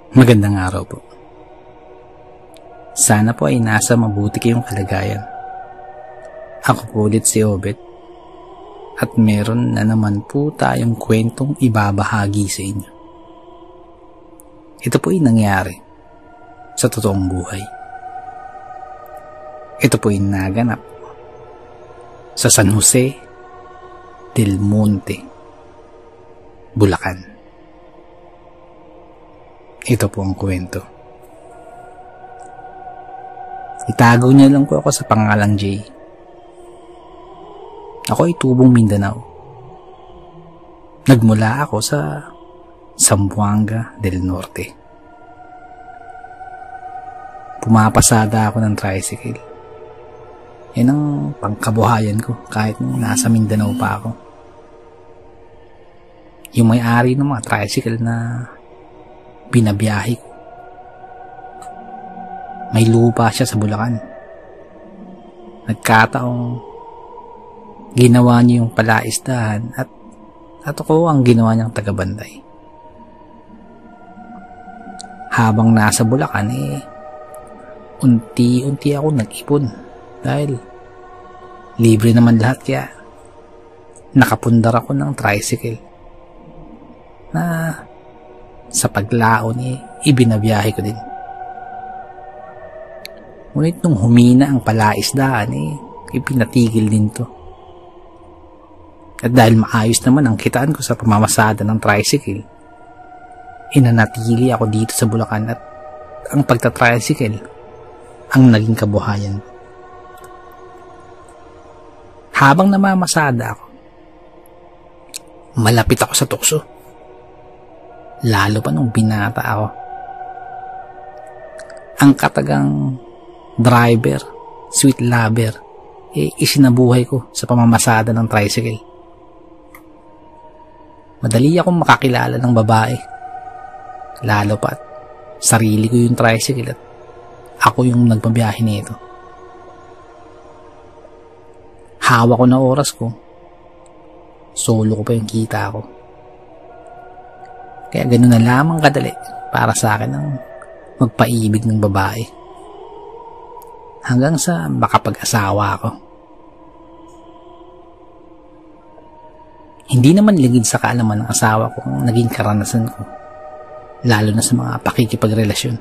Magandang araw po. Sana po ay nasa mabuti kayong kalagayan. Ako po ulit si Obet at meron na naman po tayong kwentong ibabahagi sa inyo. Ito po ay nangyari sa totoong buhay. Ito po ay naganap sa San Jose del Monte, Bulacan. Ito po ang kwento. Itago niya lang po ako sa pangalang Jay. Ako ay tubong Mindanao. Nagmula ako sa Zamboanga del Norte. Pumapasada ako ng tricycle. Yan ang pangkabuhayan ko kahit nung nasa Mindanao pa ako. Yung may-ari ng mga tricycle na binabiyahe ko, may lupa siya sa Bulacan. Nagkataong ginawa niya yung palaisdahan at ako ang ginawa niyang tagabantay. Habang nasa Bulacan unti-unti ako nag-ipon dahil libre naman lahat, kaya nakapundar ako ng tricycle na sa paglaon ibinabiyahe ko din. Ngunit nung humina ang palaisdaan ipinatigil din to. At dahil maayos naman ang kitaan ko sa pamamasada ng tricycle, inanatili ako dito sa Bulacan at ang pagta-tricycle ang naging kabuhayan. Habang namamasada ako, malapit ako sa tukso. Lalo pa nung binata ako. Ang katagang driver, sweet lover, isinabuhay ko sa pamamasada ng tricycle. Madali akong makakilala ng babae. Lalo pa sarili ko yung tricycle at ako yung nagpabiyahe nito. Hawak ko na oras ko. Solo ko pa yung kita ko. Kaya gano'n na lamang kadali para sa akin ang magpaibig ng babae. Hanggang sa makapag-asawa ako. Hindi naman lingid sa kaalaman ng asawa ko ang naging karanasan ko. Lalo na sa mga pakikipagrelasyon.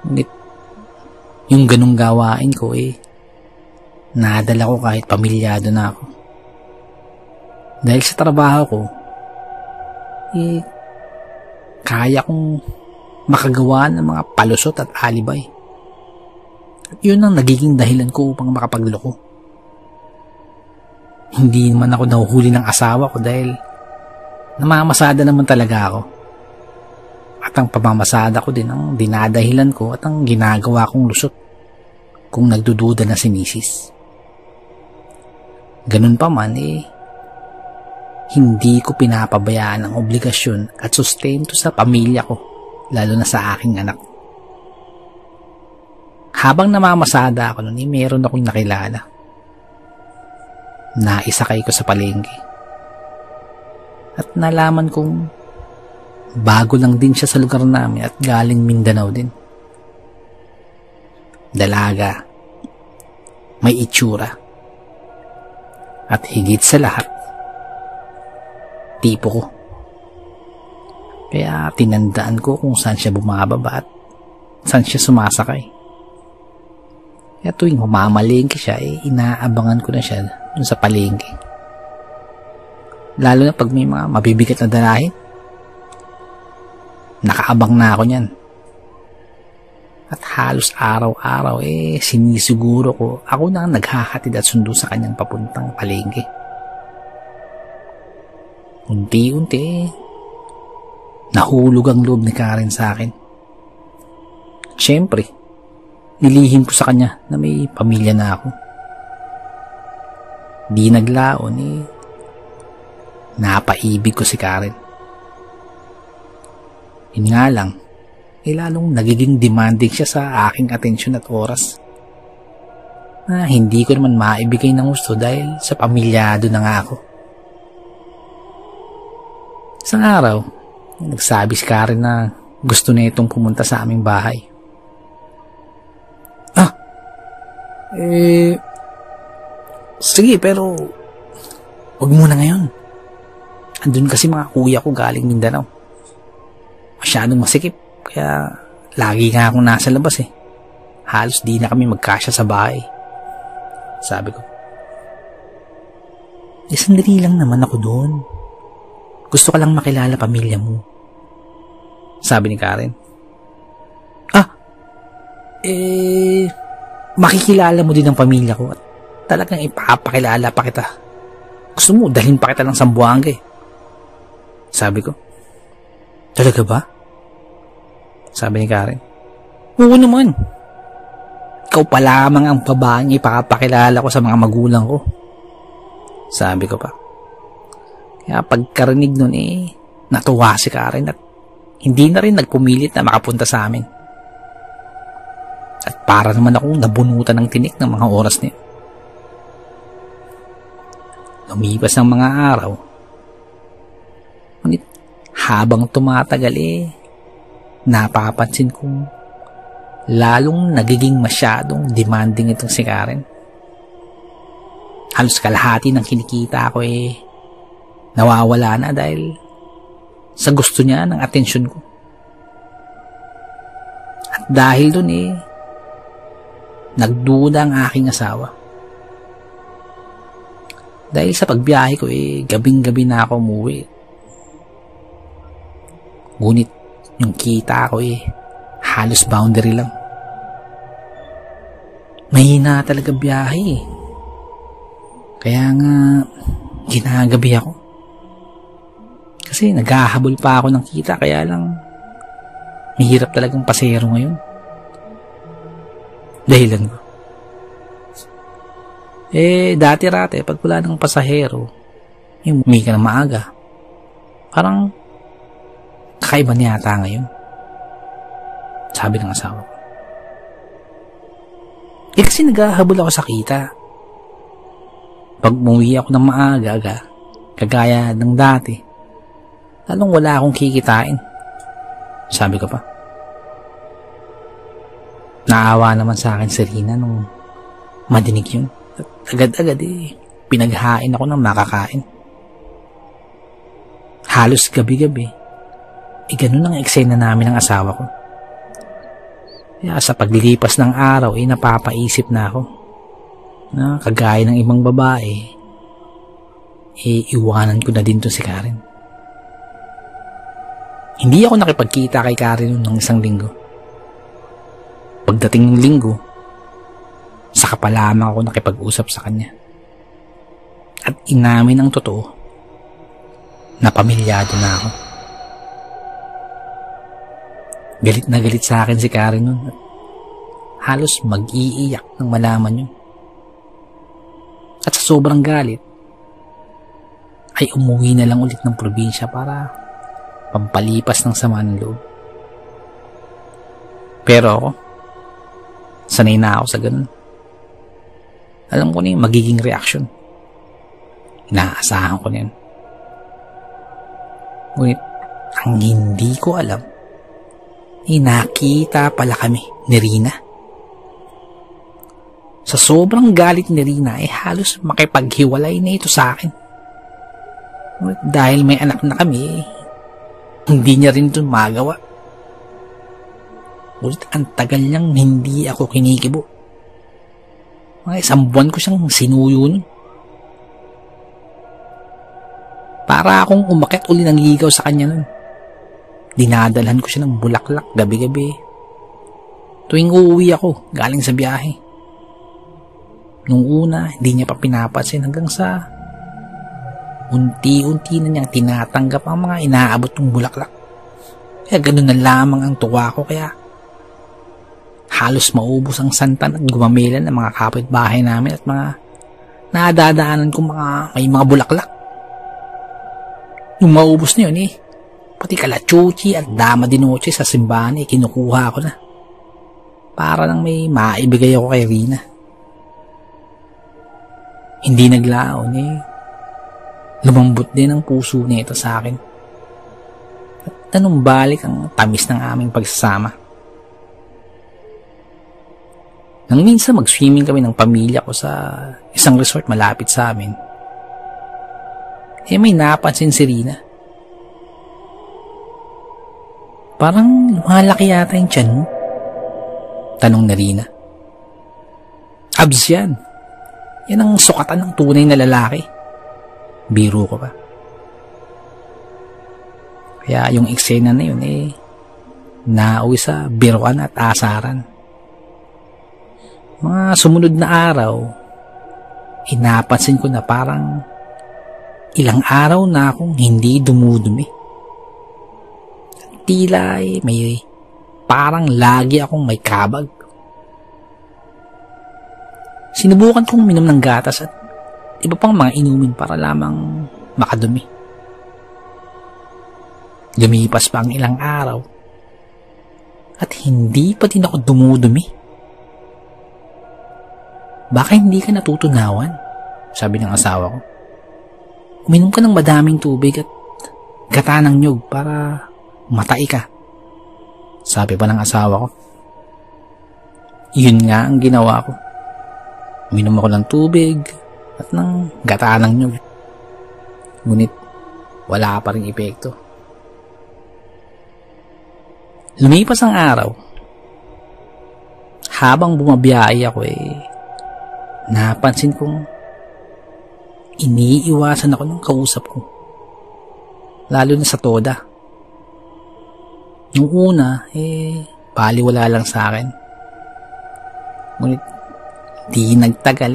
Ngunit yung ganung gawain ko nadala ko kahit pamilyado na ako. Dahil sa trabaho ko, kaya kong makagawa ng mga palusot at alibay. At yun ang nagiging dahilan ko upang makapagloko. Hindi naman ako nahuhuli ng asawa ko dahil namamasada naman talaga ako. At ang pamamasada ko din ang dinadahilan ko at ang ginagawa kong lusot kung nagdududa na si misis. Ganun pa man hindi ko pinapabayaan ang obligasyon at sustento sa pamilya ko, lalo na sa aking anak. Habang namamasada ako noon, meron akong nakilala. Naisakay ko sa palengke. At nalaman kong bago lang din siya sa lugar namin at galing Mindanao din. Dalaga, may itsura, at higit sa lahat, tipo ko. Kaya tinandaan ko kung saan siya bumababa at saan siya sumasakay. Kaya tuwing humamalengke siya, inaabangan ko na siya dun sa palengke. Lalo na pag may mga mabibigat na dalahin, nakaabang na ako niyan. At halos araw-araw sinisiguro ko ako na ang naghahatid at sundo sa kanyang papuntang palengke. Unti-unti nahulog ang loob ni Karen sa akin. Siyempre, nilihim ko sa kanya na may pamilya na ako. Di naglaon napaibig ko si Karen. Yun nga lang, lalong nagiging demanding siya sa aking atensyon at oras na hindi ko naman maibigay ng gusto dahil sa pamilyado na nga ako. Isang araw, Nagsabi si Karen na gusto na itong pumunta sa aming bahay. Sige, pero wag muna ngayon. Andun kasi mga kuya ko galing Mindanao. Masyadong masikip, kaya lagi nga akong nasa labas eh. Halos di na kami magkasya sa bahay. Sabi ko. Sandali lang naman ako doon. Gusto ka lang makilala pamilya mo. Sabi ni Karen. Makikilala mo din ang pamilya ko at talagang ipapakilala pa kita. Gusto mo, dalhin pa kita ng Zamboanga eh. Sabi ko. Talaga ba? Sabi ni Karen. Oo naman. Ikaw pa lamang ang babaeng ipapakilala ko sa mga magulang ko. Sabi ko pa. Kaya pagkarinig nun natuwa si Karen at hindi na rin nagpumilit na makapunta sa amin. At para naman akong nabunutan ng tinik ng mga oras niya. Lumipas ang mga araw. Ngunit habang tumatagal napapansin kong lalong nagiging masyadong demanding itong si Karen. Halos kalahati ng kinikita ko nawawala na dahil sa gusto niya ng atensyon ko. At dahil dun nagduda ang aking asawa. Dahil sa pagbiyahe ko gabing-gabi na ako umuwi. Ngunit yung kita ko halos boundary lang. Mahina talaga biyahe Kaya nga ginagabi ako. Kasi naghahabol pa ako ng kita, kaya lang mahirap talagang pasero ngayon. Dahilan ko. Dati-rate, pag wala ng pasahero, umuwi ka ng maaga. Parang kakaiba niya ata ngayon. Sabi ng asawa ko. Kasi naghahabol ako sa kita. Pag umuwi ako ng maaga, kagaya ng dati, lalong wala akong kikitain. Sabi ko pa. Naawa naman sa akin si Rina nung madinig yun. At agad-agad pinaghain ako ng makakain. Halos gabi-gabi, ganun ang eksena namin ng asawa ko. Kaya sa paglilipas ng araw, napapaisip na ako na kagaya ng ibang babae, iwanan ko na din to si Karen. Hindi ako nakipagkita kay Karen noong isang linggo. Pagdating ng linggo, saka pa lamang ako nakipag-usap sa kanya. At inamin ang totoo na pamilyado na ako. Galit na galit sa akin si Karen noon at halos mag-iiyak nang malaman yun. At sa sobrang galit, ay umuwi na lang ulit ng probinsya para pampalipas ng sama ng loob. Pero ako, sanay na ako sa ganun. Alam ko na yung magiging reaction. Inaasahan ko na yun. Ngunit, ang hindi ko alam, nakita pala kami ni Rina. Sa sobrang galit ni Rina, halos makipaghiwalay na ito sa akin. Ngunit dahil may anak na kami, hindi niya rin ito magawa. Ngunit ang tagal niyang hindi ako kinikibo. Mga 1 buwan ko siyang sinuyo nun. Para akong umakyat uli ng ligaw sa kanya nun. Dinadalhan ko siya ng bulaklak gabi-gabi. Tuwing uuwi ako, galing sa biyahe. Nung una, hindi niya pa pinapansin hanggang sa unti-unti na niyang tinatanggap ang mga inaabot ng bulaklak. Kaya ganun na lamang ang tuwa ko, kaya halos maubos ang santan at gumamilan ng mga kapitbahay namin at mga nadadaanan kong may mga bulaklak. Nung maubos na yun pati kalachuchi at dama di noche sa simbahan kinukuha ko na. Para lang may maibigay ako kay Rina. Hindi naglaon lumambot din ang puso nito sa akin. At nanumbalik ang tamis ng aming pagsasama. Nang minsan mag-swimming kami ng pamilya ko sa isang resort malapit sa amin, may napansin si Rina. Parang lumalaki yata yung tiyan mo. Tanong na Rina. Abs yan. Yan ang sukatan ng tunay na lalaki. Biro ko pa. Kaya yung eksena na yun nauwi sa biruan at asaran. Mga sumunod na araw, napansin ko na parang ilang araw na akong hindi dumudumi. Tila may parang lagi akong may kabag. Sinubukan kong minom ng gatas at iba pang mga inumin para lamang makadumi. Lumipas pa ang ilang araw at hindi pa din ako dumudumi. Baka hindi ka natutunawan, sabi ng asawa ko. Uminom ka ng madaming tubig at gata ng nyug para matai ka, sabi pa ng asawa ko. Yun nga ang ginawa ko. Uminom ako ng tubig at ng gata ng nyug. Ngunit wala pa rin epekto. Lumipas ang araw. Habang bumabiyahe ako napansin kong iniiwasan ako ng kausap ko. Lalo na sa toda. Nung una, baliwala lang sa akin. Ngunit di nagtagal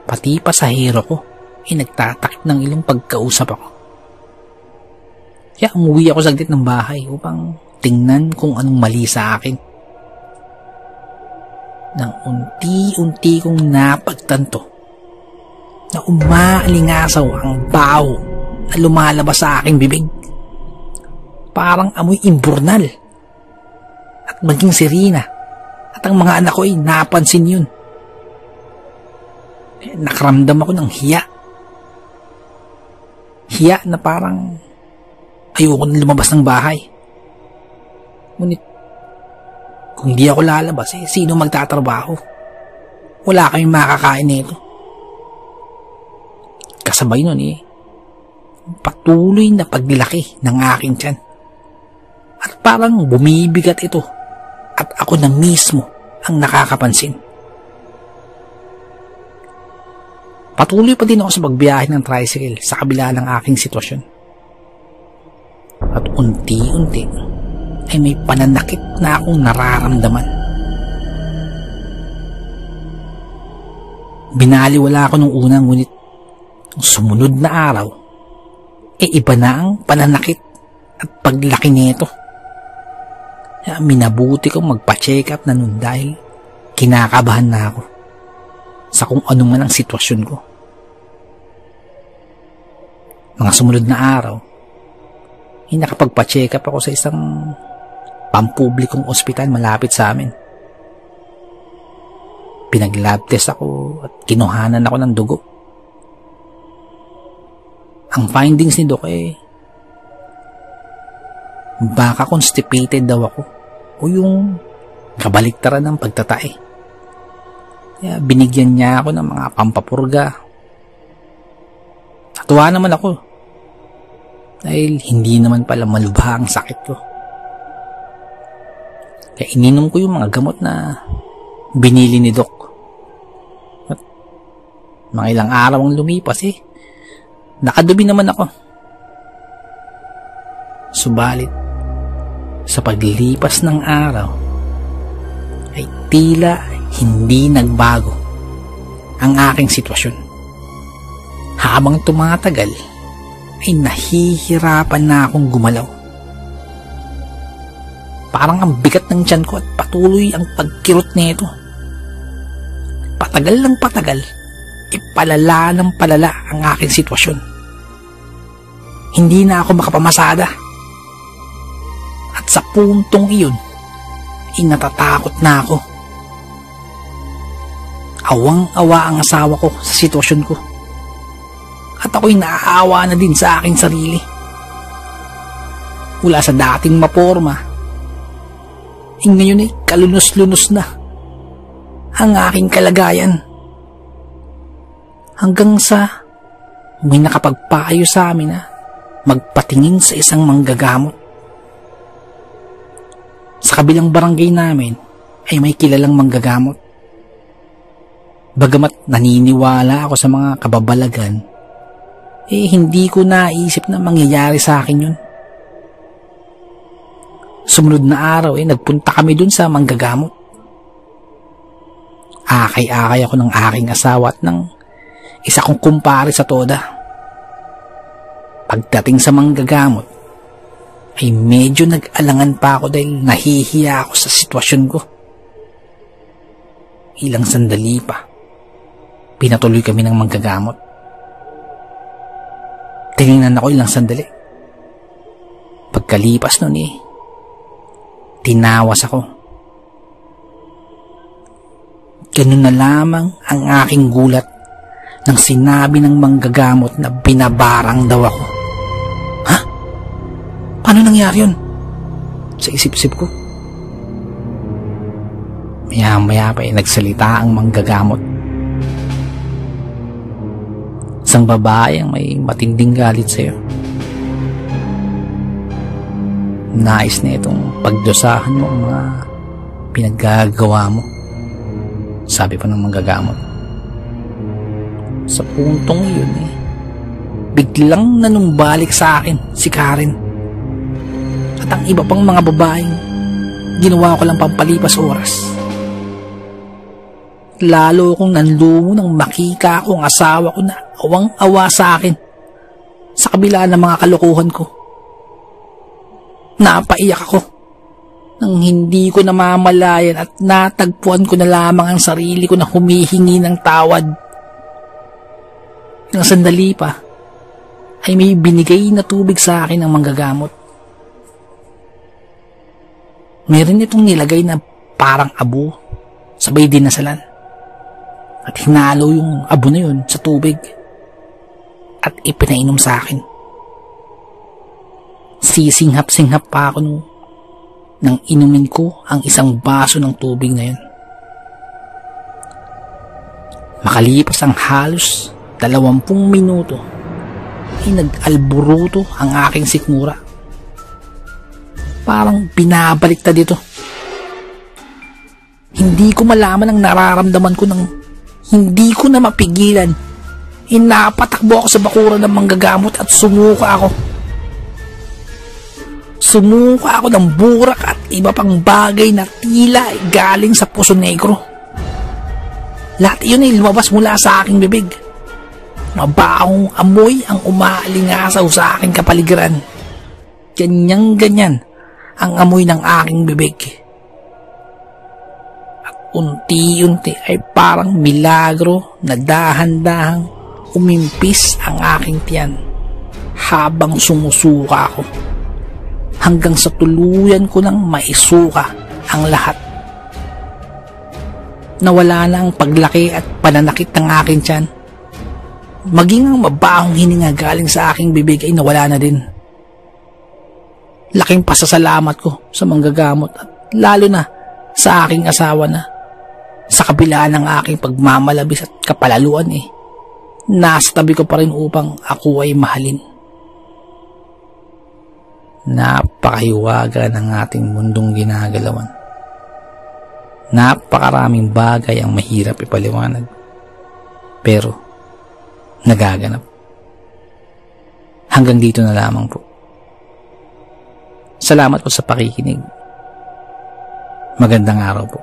pati pasahero ko nagtatakip ng ilong pagkausap ako. Kaya umuwi ako saglit ng bahay upang tingnan kung anong mali sa akin. Nang unti-unti kong napagtanto na umaalingasaw ang baho na lumalabas sa aking bibig. Parang amoy imburnal. At maging si Rina at ang mga anak ko napansin yun. Nakaramdam ako ng hiya. Hiya na parang ayoko na lumabas ng bahay. Ngunit kung hindi ako lalabas, sino magtatrabaho? Wala kaming makakain nito. Kasabay nun patuloy na paglaki ng aking tiyan. At parang bumibigat ito at ako na mismo ang nakakapansin. Patuloy pa din ako sa pagbiyahe ng tricycle sa kabila ng aking sitwasyon. At unti-unti may pananakit na akong nararamdaman. Binaliwala ako nung una, ngunit sumunod na araw, iba na ang pananakit at paglaki nito. Minabuti kong magpa-check up na nun dahil kinakabahan na ako sa kung ano man ang sitwasyon ko. Mga sumunod na araw, nakapagpa-check up ako sa isang pampublikong ospital malapit sa amin. Pinag-lab test ako at kinuhanan ako ng dugo. Ang findings ni Doc baka constipated daw ako o yung kabaliktaran ng pagtatae. Kaya binigyan niya ako ng mga pampapurga. Natuwa naman ako dahil hindi naman pala malubha ang sakit ko. Kaya ininom ko yung mga gamot na binili ni Doc. At mga ilang araw ang lumipas nakadumi naman ako. Subalit, sa paglipas ng araw, ay tila hindi nagbago ang aking sitwasyon. Habang tumatagal, ay nahihirapan na akong gumalaw. Parang ang bigat ng tiyan ko at patuloy ang pagkirot nito. Patagal ng patagal, palala ng palala ang aking sitwasyon. Hindi na ako makapamasada. At sa puntong iyon, natatakot na ako. Awang-awa ang asawa ko sa sitwasyon ko. At ako'y naaawa na din sa aking sarili. mula sa dating maporma, ngayon ay kalunos-lunos na ang aking kalagayan. Hanggang sa may nakapagpayo sa amin na magpatingin sa isang manggagamot. Sa kabilang barangay namin ay may kilalang manggagamot. Bagamat naniniwala ako sa mga kababalagan, hindi ko naisip na mangyayari sa akin yun. Sumunod na araw nagpunta kami dun sa manggagamot. Akay-akay ako ng aking asawa at ng isa kong kumpare sa toda. Pagdating sa manggagamot, ay medyo nag-alangan pa ako dahil nahihiya ako sa sitwasyon ko. Ilang sandali pa, pinatuloy kami ng manggagamot. Tinignan ako ilang sandali. Pagkalipas nun tinawas ako. Ganun na lamang ang aking gulat nang sinabi ng manggagamot na binabarang daw ako. Ha? Paano nangyari yun? Sa isip-isip ko. Maya-maya pa nagsalita ang manggagamot. Isang babae ang may matinding galit sa'yo. Nais na itong pagdusahan mo ang mga pinaggagawa mo, sabi pa ng manggagamot. Sa puntong yun biglang nanumbalik sa akin si Karen at ang iba pang mga babaeng ginawa ko lang pampalipas oras. Lalo akong nanlumo nang makita ko ang asawa ko na awang-awa sa akin sa kabila ng mga kalokohan ko. Napaiyak ako nang hindi ko namamalayan at natagpuan ko na lamang ang sarili ko na humihingi ng tawad. Ilang sandali pa ay may binigay na tubig sa akin ng manggagamot. Meron itong nilagay na parang abo, sabay dinasalan. At hinalo yung abo na yun sa tubig at ipinainom sa akin. Sisinghap-singhap pa ako nang inumin ko ang isang baso ng tubig na yun. Makalipas ang halos 20 minuto ay nag-alburuto ang aking sikmura. Parang binabaliktad dito. Hindi ko malaman ang nararamdaman ko nang hindi ko na mapigilan. Napatakbo ako sa bakuran ng manggagamot at sumuka ako. Sumuka ako ng burak at iba pang bagay na tila galing sa Puso Negro. Lahat iyon ay lumabas mula sa aking bibig. Mabahong amoy ang umaalingasaw sa aking kapaligiran. Ganyan-ganyan ang amoy ng aking bibig. At unti-unti ay parang milagro na dahan-dahang umimpis ang aking tiyan habang sumusuka ako. Hanggang sa tuluyan ko nang maisuka ang lahat. Nawala na ang paglaki at pananakit ng aking tiyan. Maging ang mabahong hininga galing sa aking bibig ay nawala na din. Laking pasasalamat ko sa manggagamot at lalo na sa aking asawa na sa kabila ng aking pagmamalabis at kapalaluan nasa tabi ko pa rin upang ako ay mahalin. Napakahiwaga ng ating mundong ginagalawan. Napakaraming bagay ang mahirap ipaliwanag, pero nagaganap. Hanggang dito na lamang po. Salamat po sa pakikinig. Magandang araw po.